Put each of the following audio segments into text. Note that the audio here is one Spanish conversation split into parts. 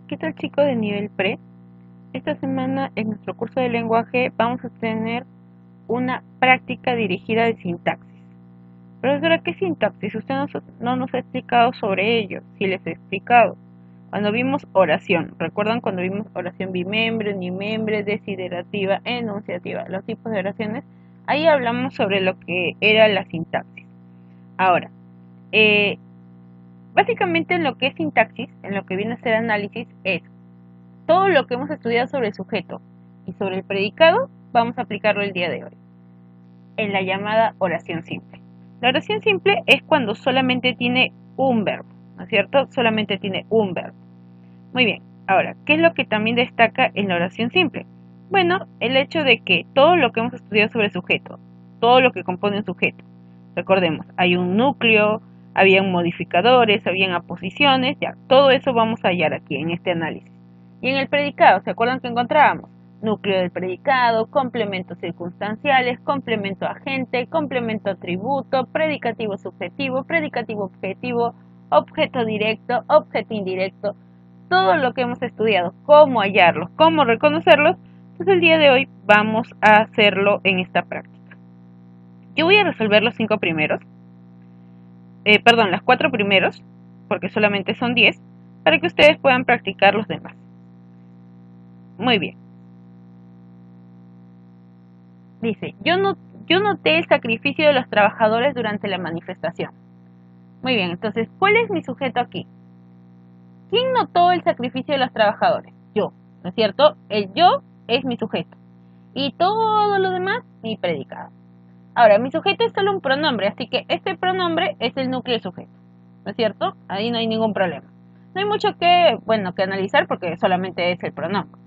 ¿Qué tal, chicos de nivel pre? Esta semana en nuestro curso de lenguaje vamos a tener una práctica dirigida de sintaxis. Profesora, ¿qué es sintaxis? Usted no nos ha explicado sobre ello. Sí les he explicado. Cuando vimos oración, ¿recuerdan cuando vimos oración bimembre, unimembre, desiderativa, enunciativa, los tipos de oraciones? Ahí hablamos sobre lo que era la sintaxis. Ahora, eh, básicamente en lo que es sintaxis, en lo que viene a ser análisis, es todo lo que hemos estudiado sobre el sujeto y sobre el predicado, vamos a aplicarlo el día de hoy, en la llamada oración simple. La oración simple es cuando solamente tiene un verbo, ¿no es cierto? Solamente tiene un verbo. Muy bien, ahora, ¿qué es lo que también destaca en la oración simple? Bueno, el hecho de que todo lo que hemos estudiado sobre el sujeto, todo lo que compone un sujeto, recordemos, hay un núcleo, habían modificadores, habían aposiciones, ya, todo eso vamos a hallar aquí en este análisis. Y en el predicado, ¿se acuerdan que encontrábamos? Núcleo del predicado, complementos circunstanciales, complemento agente, complemento atributo, predicativo subjetivo, predicativo objetivo, objeto directo, objeto indirecto, todo lo que hemos estudiado, cómo hallarlos, cómo reconocerlos, pues el día de hoy vamos a hacerlo en esta práctica. Yo voy a resolver los 5 primeros, las 4 primeros, porque solamente son 10, para que ustedes puedan practicar los demás. Muy bien. Dice, yo noté el sacrificio de los trabajadores durante la manifestación. Muy bien, entonces, ¿cuál es mi sujeto aquí? ¿Quién notó el sacrificio de los trabajadores? Yo, ¿no es cierto? El yo es mi sujeto. Y todo lo demás, mi predicado. Ahora, mi sujeto es solo un pronombre, así que este pronombre es el núcleo del sujeto. ¿No es cierto? Ahí no hay ningún problema. No hay mucho que analizar porque solamente es el pronombre.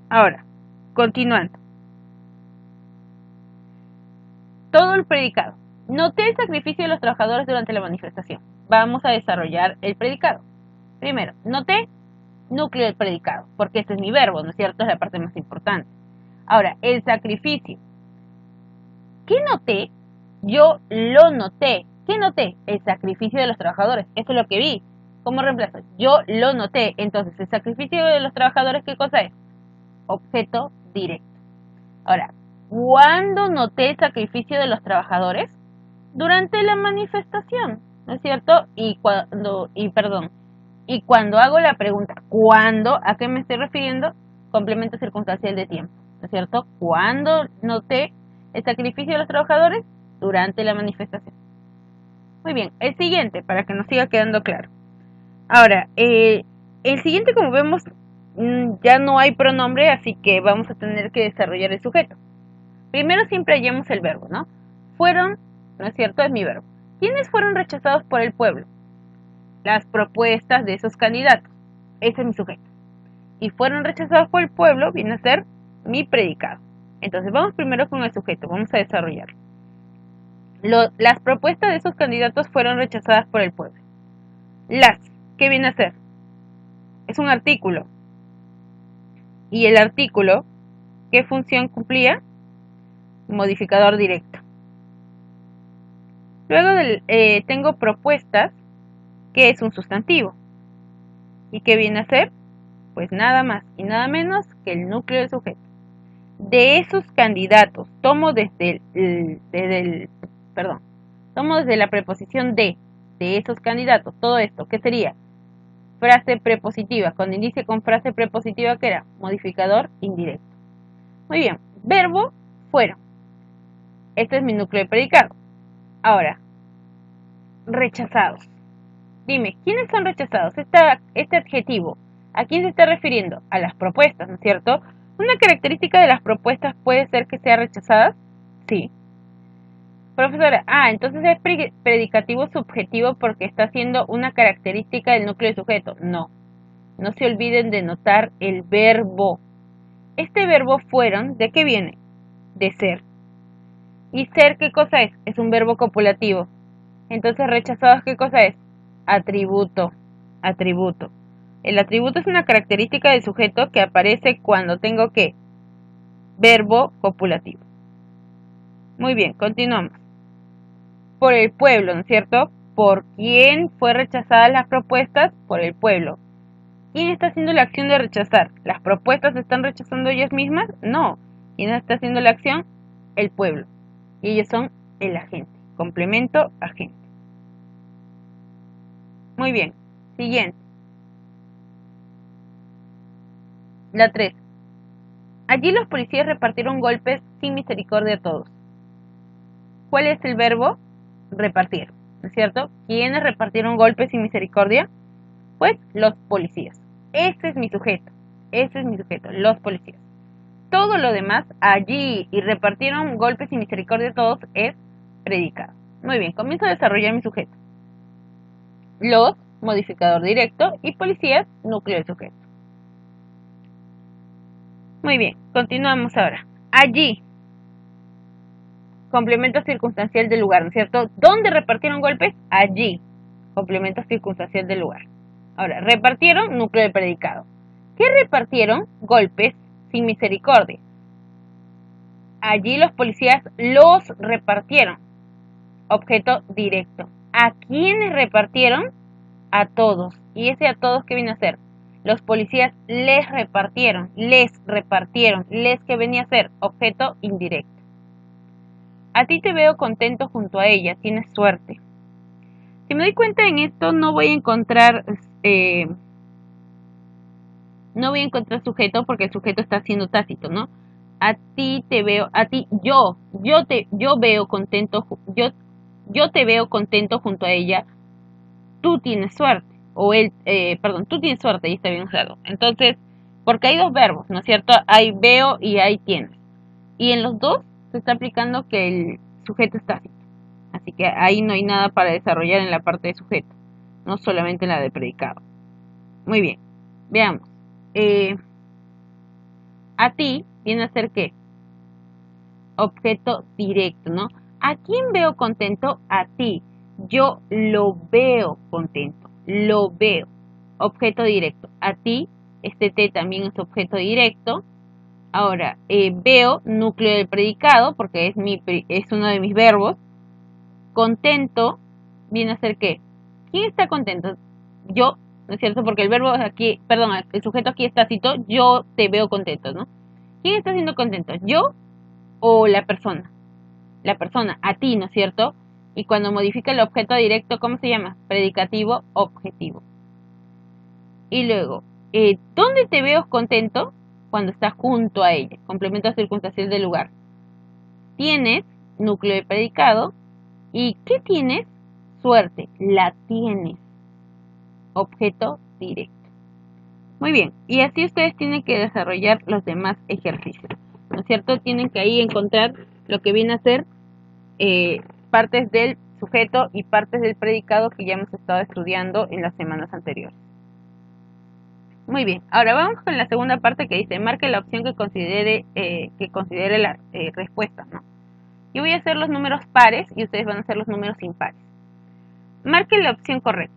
Ahora, continuando. Todo el predicado. Noté el sacrificio de los trabajadores durante la manifestación. Vamos a desarrollar el predicado. Primero, noté núcleo del predicado, porque este es mi verbo, ¿no es cierto? Es la parte más importante. Ahora, el sacrificio. ¿Qué noté? Yo lo noté. ¿Qué noté? El sacrificio de los trabajadores. Eso es lo que vi. ¿Cómo reemplazo? Yo lo noté. Entonces, el sacrificio de los trabajadores, ¿qué cosa es? Objeto directo. Ahora, ¿cuándo noté el sacrificio de los trabajadores? Durante la manifestación, ¿no es cierto? Y cuando hago la pregunta, ¿cuándo? ¿A qué me estoy refiriendo? Complemento circunstancial de tiempo, ¿no es cierto? ¿Cuándo noté el sacrificio de los trabajadores? Durante la manifestación. Muy bien, el siguiente, para que nos siga quedando claro. Ahora, el siguiente, como vemos, ya no hay pronombre, así que vamos a tener que desarrollar el sujeto. Primero siempre hallemos el verbo, ¿no? Fueron, ¿no es cierto? Es mi verbo. ¿Quiénes fueron rechazados por el pueblo? Las propuestas de esos candidatos. Ese es mi sujeto. Y fueron rechazados por el pueblo, viene a ser mi predicado. Entonces vamos primero con el sujeto, vamos a desarrollarlo. Las propuestas de esos candidatos fueron rechazadas por el pueblo. ¿Qué viene a ser? Es un artículo. Y el artículo, ¿qué función cumplía? Modificador directo. Luego tengo propuestas, que es un sustantivo. ¿Y qué viene a ser? Pues nada más y nada menos que el núcleo del sujeto. De esos candidatos, tomo desde la preposición de esos candidatos, todo esto, ¿qué sería? Frase prepositiva, cuando inicie con frase prepositiva, ¿qué era? Modificador indirecto. Muy bien, verbo, fueron. Este es mi núcleo de predicado. Ahora, rechazados. Dime, ¿quiénes son rechazados? Este adjetivo, ¿a quién se está refiriendo? A las propuestas, ¿no es cierto? ¿Una característica de las propuestas puede ser que sean rechazadas? Sí. Profesora, entonces es predicativo subjetivo porque está siendo una característica del núcleo de sujeto. No, no se olviden de notar el verbo. Este verbo fueron, ¿de qué viene? De ser. ¿Y ser qué cosa es? Es un verbo copulativo. Entonces, rechazados, ¿qué cosa es? Atributo. Atributo. El atributo es una característica del sujeto que aparece cuando tengo ¿qué? Verbo copulativo. Muy bien, continuamos. Por el pueblo, ¿no es cierto? ¿Por quién fue rechazadas las propuestas? Por el pueblo. ¿Quién está haciendo la acción de rechazar? ¿Las propuestas se están rechazando ellas mismas? No. ¿Quién está haciendo la acción? El pueblo. Y ellos son el agente. Complemento, agente. Muy bien. Siguiente. La 3. Allí los policías repartieron golpes sin misericordia a todos. ¿Cuál es el verbo? Repartir. ¿No es cierto? ¿Quiénes repartieron golpes sin misericordia? Pues los policías. Ese es mi sujeto. Ese es mi sujeto. Los policías. Todo lo demás, allí y repartieron golpes sin misericordia a todos, es predicado. Muy bien, comienzo a desarrollar mi sujeto. Los, modificador directo, y policías, núcleo del sujeto. Muy bien, continuamos ahora. Allí, complemento circunstancial del lugar, ¿no es cierto? ¿Dónde repartieron golpes? Allí, complemento circunstancial del lugar. Ahora, repartieron, núcleo del predicado. ¿Qué repartieron? Golpes sin misericordia. Allí los policías los repartieron. Objeto directo. ¿A quiénes repartieron? A todos. ¿Y ese a todos qué viene a ser? Los policías les repartieron. Les que venía a ser objeto indirecto. A ti te veo contento junto a ella. Tienes suerte. Si me doy cuenta en esto no voy a encontrar sujeto porque el sujeto está siendo tácito, ¿no? A ti te veo, a ti yo veo contento, yo te veo contento junto a ella. Tú tienes suerte, o él, tú tienes suerte, ahí está bien usado. Entonces, porque hay dos verbos, ¿no es cierto? Hay veo y hay tienes. Y en los dos se está aplicando que el sujeto es tácito. Así que ahí no hay nada para desarrollar en la parte de sujeto, no solamente en la de predicado. Muy bien, veamos. A ti viene a ser ¿qué? Objeto directo, ¿no? ¿A quién veo contento? A ti. Yo lo veo contento. Lo veo. Objeto directo. A ti, este T también es objeto directo. Ahora, veo, núcleo del predicado, porque es uno de mis verbos. Contento viene a ser ¿qué? ¿Quién está contento? Yo, ¿no es cierto? Porque el verbo aquí, perdón, el sujeto aquí está cito, yo te veo contento, ¿no? ¿Quién está siendo contento? ¿Yo o la persona? La persona, a ti, ¿no es cierto? Y cuando modifica el objeto directo, ¿cómo se llama? Predicativo objetivo. Y luego, ¿dónde te veo contento? Cuando estás junto a ella. Complemento circunstancial del lugar. Tienes, núcleo de predicado. ¿Y qué tienes? Suerte, la tienes. Objeto directo. Muy bien, y así ustedes tienen que desarrollar los demás ejercicios, ¿no es cierto? Tienen que ahí encontrar lo que viene a ser partes del sujeto y partes del predicado que ya hemos estado estudiando en las semanas anteriores. Muy bien, ahora vamos con la segunda parte que dice, marque la opción que considere la respuesta, ¿no? Yo voy a hacer los números pares y ustedes van a hacer los números impares. Marque la opción correcta.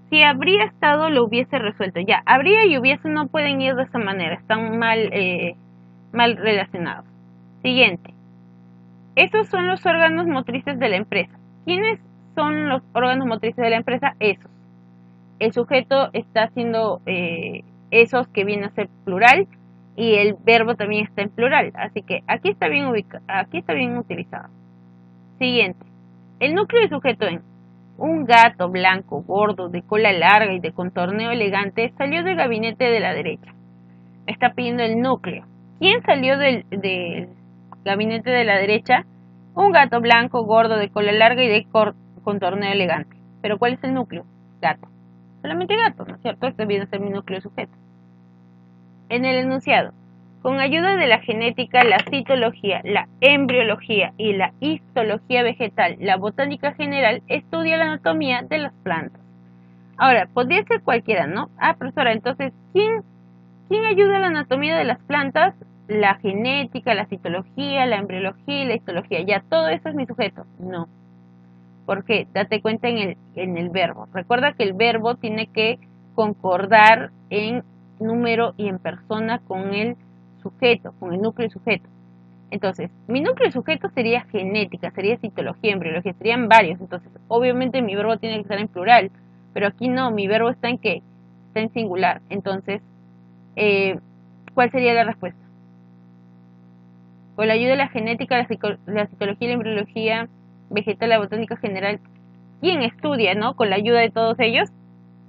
Si habría estado, lo hubiese resuelto. Ya, habría y hubiese no pueden ir de esa manera. Están mal relacionados. Siguiente. Esos son los órganos motrices de la empresa. ¿Quiénes son los órganos motrices de la empresa? Esos. El sujeto está haciendo esos, que viene a ser plural, y el verbo también está en plural. Así que aquí está bien utilizado. Siguiente. El núcleo de sujeto en un gato blanco, gordo, de cola larga y de contorneo elegante salió del gabinete de la derecha. Me está pidiendo el núcleo. ¿Quién salió del gabinete de la derecha? Un gato blanco, gordo, de cola larga y de contorneo elegante. ¿Pero cuál es el núcleo? Gato. Solamente gato, ¿no es cierto? Este viene a ser mi núcleo sujeto. En el enunciado. Con ayuda de la genética, la citología, la embriología y la histología vegetal, la botánica general estudia la anatomía de las plantas. Ahora, podría ser cualquiera, ¿no? Ah, profesora, entonces, ¿quién ayuda a la anatomía de las plantas? La genética, la citología, la embriología y la histología. Ya, todo eso es mi sujeto. No. Porque date cuenta en el verbo. Recuerda que el verbo tiene que concordar en número y en persona con el sujeto, con el núcleo y sujeto. Entonces, mi núcleo y sujeto sería genética, sería citología, embriología, serían varios. Entonces, obviamente mi verbo tiene que estar en plural, pero aquí no, mi verbo está en ¿qué? está en singular. Entonces, ¿cuál sería la respuesta? Con la ayuda de la genética, la citología, la embriología vegetal, la botánica general, ¿quién estudia, no? Con la ayuda de todos ellos,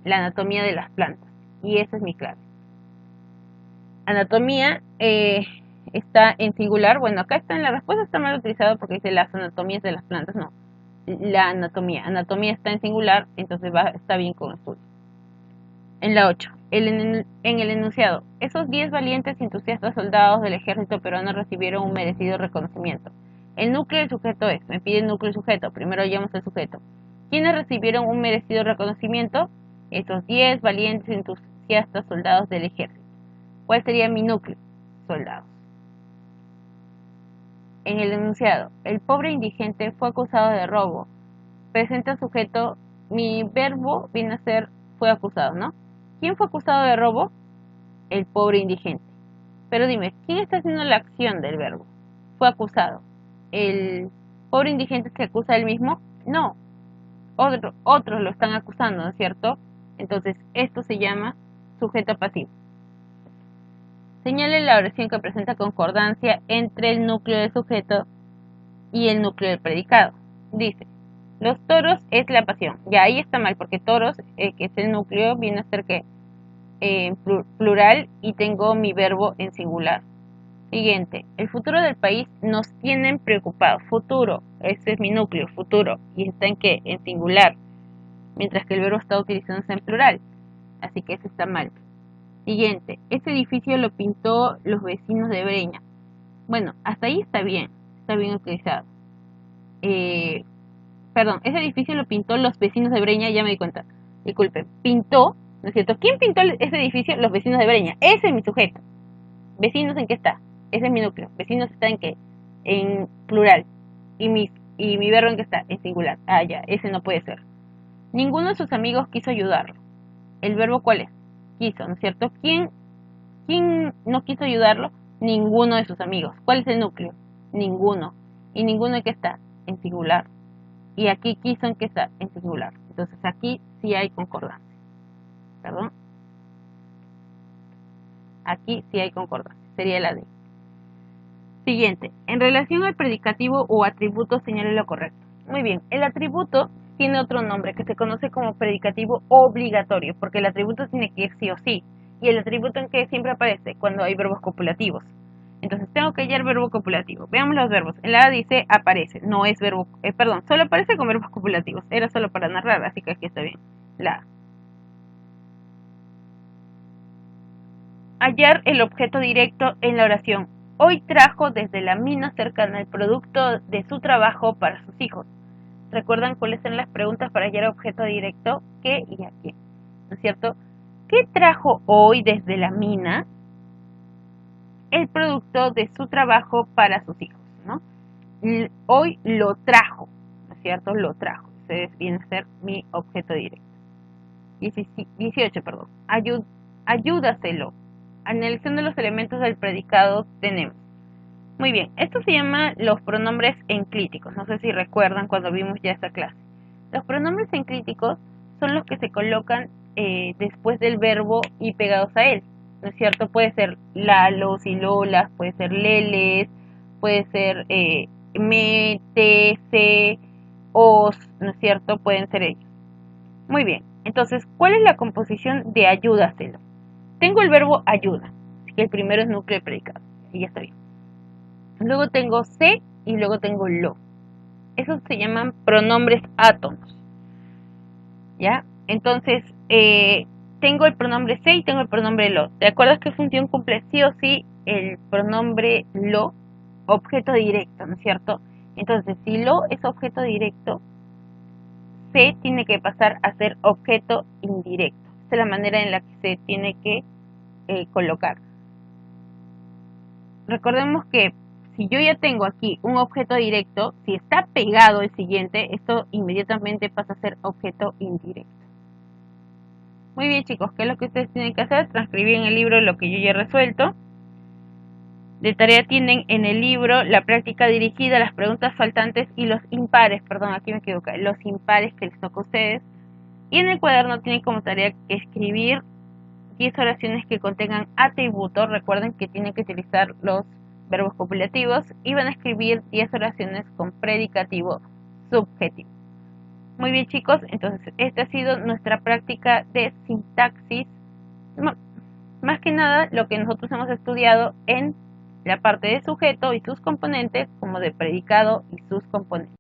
la anatomía de las plantas. Y esa es mi clave. Anatomía está en singular. Bueno, acá está en la respuesta, está mal utilizado porque dice las anatomías de las plantas. No, la anatomía. Anatomía está en singular, entonces está bien con estudio. En la 8, en el enunciado, esos 10 valientes y entusiastas soldados del ejército peruano recibieron un merecido reconocimiento. El núcleo del sujeto es, me pide el núcleo del sujeto, primero hallamos el sujeto. ¿Quiénes recibieron un merecido reconocimiento? Esos 10 valientes y entusiastas soldados del ejército. ¿Cuál sería mi núcleo? Soldados. En el enunciado, el pobre indigente fue acusado de robo. Presenta sujeto, mi verbo viene a ser fue acusado, ¿no? ¿Quién fue acusado de robo? El pobre indigente. Pero dime, ¿quién está haciendo la acción del verbo? Fue acusado. ¿El pobre indigente se acusa a él mismo? No. Otros lo están acusando, ¿no es cierto? Entonces, esto se llama sujeto pasivo. Señale la oración que presenta concordancia entre el núcleo del sujeto y el núcleo del predicado. Dice, los toros es la pasión. Ya ahí está mal, porque toros, que es el núcleo, viene a ser que en plural y tengo mi verbo en singular. Siguiente, el futuro del país nos tienen preocupados. Futuro, ese es mi núcleo, futuro. ¿Y está en qué? En singular. Mientras que el verbo está utilizándose en plural. Así que ese está mal. Siguiente, este edificio lo pintó los vecinos de Breña. Bueno, hasta ahí está bien utilizado. Perdón, ese edificio lo pintó los vecinos de Breña, ya me di cuenta. Disculpen, pintó, ¿no es cierto? ¿Quién pintó ese edificio? Los vecinos de Breña. Ese es mi sujeto. ¿Vecinos en qué está? Ese es mi núcleo. ¿Vecinos está en qué? En plural. ¿Y mi verbo en qué está? En singular. Ah, ya, ese no puede ser. Ninguno de sus amigos quiso ayudarlo. ¿El verbo cuál es? Quiso, ¿no es cierto? ¿Quién no quiso ayudarlo? Ninguno de sus amigos. ¿Cuál es el núcleo? Ninguno. ¿Y ninguno en qué está? En singular. Y aquí quiso en qué está? En singular. Entonces aquí sí hay concordancia. ¿Perdón? Aquí sí hay concordancia. Sería la D. Siguiente. En relación al predicativo o atributo, señale lo correcto. Muy bien. El atributo tiene otro nombre que se conoce como predicativo obligatorio, porque el atributo tiene que ir sí o sí. ¿Y el atributo en qué siempre aparece? Cuando hay verbos copulativos. Entonces tengo que hallar verbo copulativo. Veamos los verbos. En la A dice aparece, no es verbo, perdón, solo aparece con verbos copulativos. Era solo para narrar, así que aquí está bien. La A. Hallar el objeto directo en la oración. Hoy trajo desde la mina cercana el producto de su trabajo para sus hijos. ¿Recuerdan cuáles son las preguntas para hallar objeto directo? ¿Qué y a quién? ¿No es cierto? ¿Qué trajo hoy desde la mina? El producto de su trabajo para sus hijos, ¿no? Hoy lo trajo, ¿no es cierto? Lo trajo. Ese viene a ser mi objeto directo. 18, perdón. Ayúdaselo. Analizando los elementos del predicado tenemos. Muy bien, esto se llama los pronombres enclíticos. No sé si recuerdan cuando vimos ya esta clase. Los pronombres enclíticos son los que se colocan después del verbo y pegados a él. ¿No es cierto? Puede ser lalos y lolas, puede ser leles, puede ser me, te, se, os, ¿no es cierto? Pueden ser ellos. Muy bien, entonces, ¿cuál es la composición de ayúdaselo? Tengo el verbo ayuda, así que el primero es núcleo de predicado, y ya está bien. Luego tengo se y luego tengo lo. Esos se llaman pronombres átomos. ¿Ya? Entonces, tengo el pronombre se y tengo el pronombre lo. ¿Te acuerdas qué función cumple sí o sí el pronombre lo? Objeto directo, ¿no es cierto? Entonces, si lo es objeto directo, se tiene que pasar a ser objeto indirecto. Esta es la manera en la que se tiene que colocar. Recordemos que si yo ya tengo aquí un objeto directo, si está pegado el siguiente, esto inmediatamente pasa a ser objeto indirecto. Muy bien, chicos, ¿qué es lo que ustedes tienen que hacer? Transcribir en el libro lo que yo ya he resuelto. De tarea tienen en el libro la práctica dirigida, las preguntas faltantes y los impares, perdón, aquí me equivoqué, los impares que les toca a ustedes. Y en el cuaderno tienen como tarea que escribir 10 oraciones que contengan atributos. Recuerden que tienen que utilizar los verbos copulativos y van a escribir 10 oraciones con predicativo subjetivo. Muy bien, chicos, entonces esta ha sido nuestra práctica de sintaxis. Más que nada lo que nosotros hemos estudiado en la parte de sujeto y sus componentes, como de predicado y sus componentes.